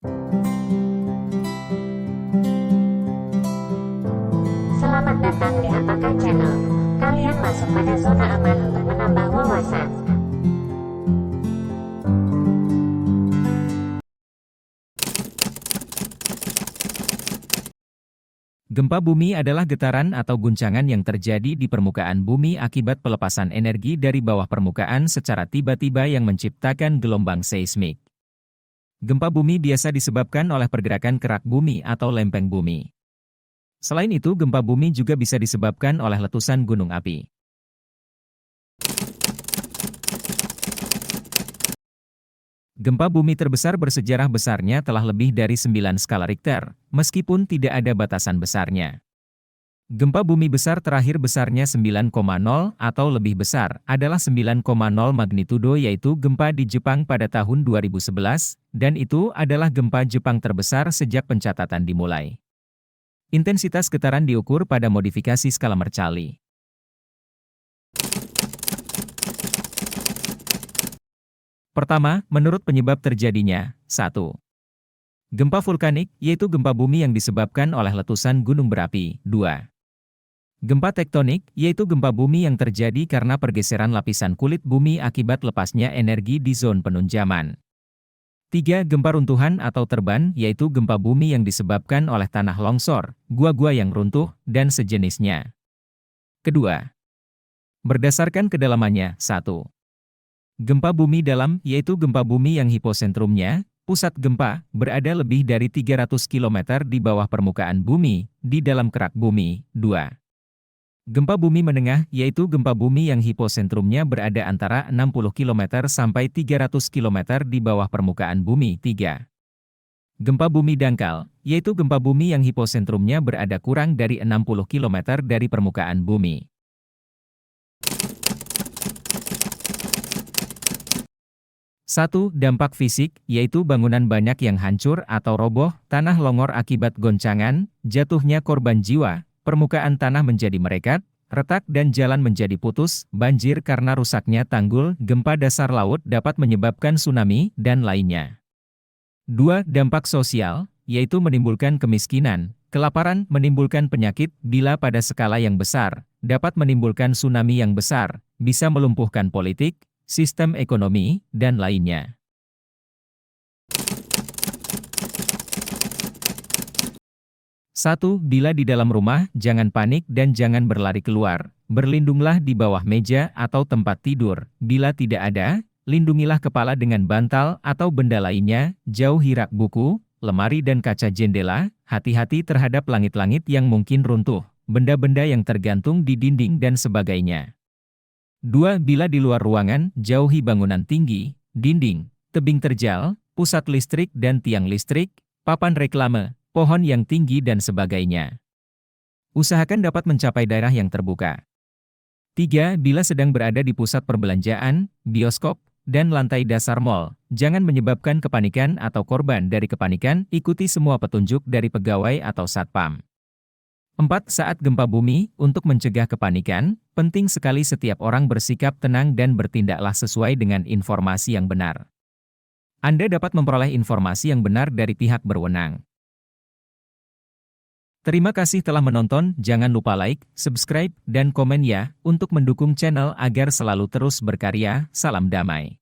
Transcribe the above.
Selamat datang di Apakah Channel. Kalian masuk pada zona aman untuk menambah wawasan. Gempa bumi adalah getaran atau guncangan yang terjadi di permukaan bumi akibat pelepasan energi dari bawah permukaan secara tiba-tiba yang menciptakan gelombang seismik. Gempa bumi biasa disebabkan oleh pergerakan kerak bumi atau lempeng bumi. Selain itu, gempa bumi juga bisa disebabkan oleh letusan gunung api. Gempa bumi terbesar bersejarah besarnya telah lebih dari 9 skala Richter, meskipun tidak ada batasan besarnya. Gempa bumi besar terakhir besarnya 9,0 atau lebih besar adalah 9,0 magnitudo, yaitu gempa di Jepang pada tahun 2011, dan itu adalah gempa Jepang terbesar sejak pencatatan dimulai. Intensitas getaran diukur pada modifikasi skala Mercalli. Pertama, menurut penyebab terjadinya, 1. Gempa vulkanik, yaitu gempa bumi yang disebabkan oleh letusan gunung berapi. 2. Gempa tektonik, yaitu gempa bumi yang terjadi karena pergeseran lapisan kulit bumi akibat lepasnya energi di zon penunjaman. 3. Gempa runtuhan atau terban, yaitu gempa bumi yang disebabkan oleh tanah longsor, gua-gua yang runtuh, dan sejenisnya. Kedua, berdasarkan kedalamannya, 1. Gempa bumi dalam, yaitu gempa bumi yang hiposentrumnya, pusat gempa, berada lebih dari 300 km di bawah permukaan bumi, di dalam kerak bumi. 2. Gempa bumi menengah, yaitu gempa bumi yang hiposentrumnya berada antara 60 km sampai 300 km di bawah permukaan bumi. 3. Gempa bumi dangkal, yaitu gempa bumi yang hiposentrumnya berada kurang dari 60 km dari permukaan bumi. 1. Dampak fisik, yaitu bangunan banyak yang hancur atau roboh, tanah longor akibat goncangan, jatuhnya korban jiwa, permukaan tanah menjadi merekat, retak dan jalan menjadi putus, banjir karena rusaknya tanggul, gempa dasar laut dapat menyebabkan tsunami, dan lainnya. 2. Dampak sosial, yaitu menimbulkan kemiskinan, kelaparan, menimbulkan penyakit, bila pada skala yang besar, dapat menimbulkan tsunami yang besar, bisa melumpuhkan politik, sistem ekonomi, dan lainnya. 1. Bila di dalam rumah, jangan panik dan jangan berlari keluar. Berlindunglah di bawah meja atau tempat tidur. Bila tidak ada, lindungilah kepala dengan bantal atau benda lainnya, jauhi rak buku, lemari dan kaca jendela, hati-hati terhadap langit-langit yang mungkin runtuh, benda-benda yang tergantung di dinding dan sebagainya. 2. Bila di luar ruangan, jauhi bangunan tinggi, dinding, tebing terjal, pusat listrik dan tiang listrik, papan reklame, pohon yang tinggi dan sebagainya. Usahakan dapat mencapai daerah yang terbuka. 3. Bila sedang berada di pusat perbelanjaan, bioskop, dan lantai dasar mal, jangan menyebabkan kepanikan atau korban dari kepanikan, ikuti semua petunjuk dari pegawai atau satpam. 4. Saat gempa bumi, untuk mencegah kepanikan, penting sekali setiap orang bersikap tenang dan bertindaklah sesuai dengan informasi yang benar. Anda dapat memperoleh informasi yang benar dari pihak berwenang. Terima kasih telah menonton, jangan lupa like, subscribe, dan komen ya, untuk mendukung channel agar selalu terus berkarya. Salam damai.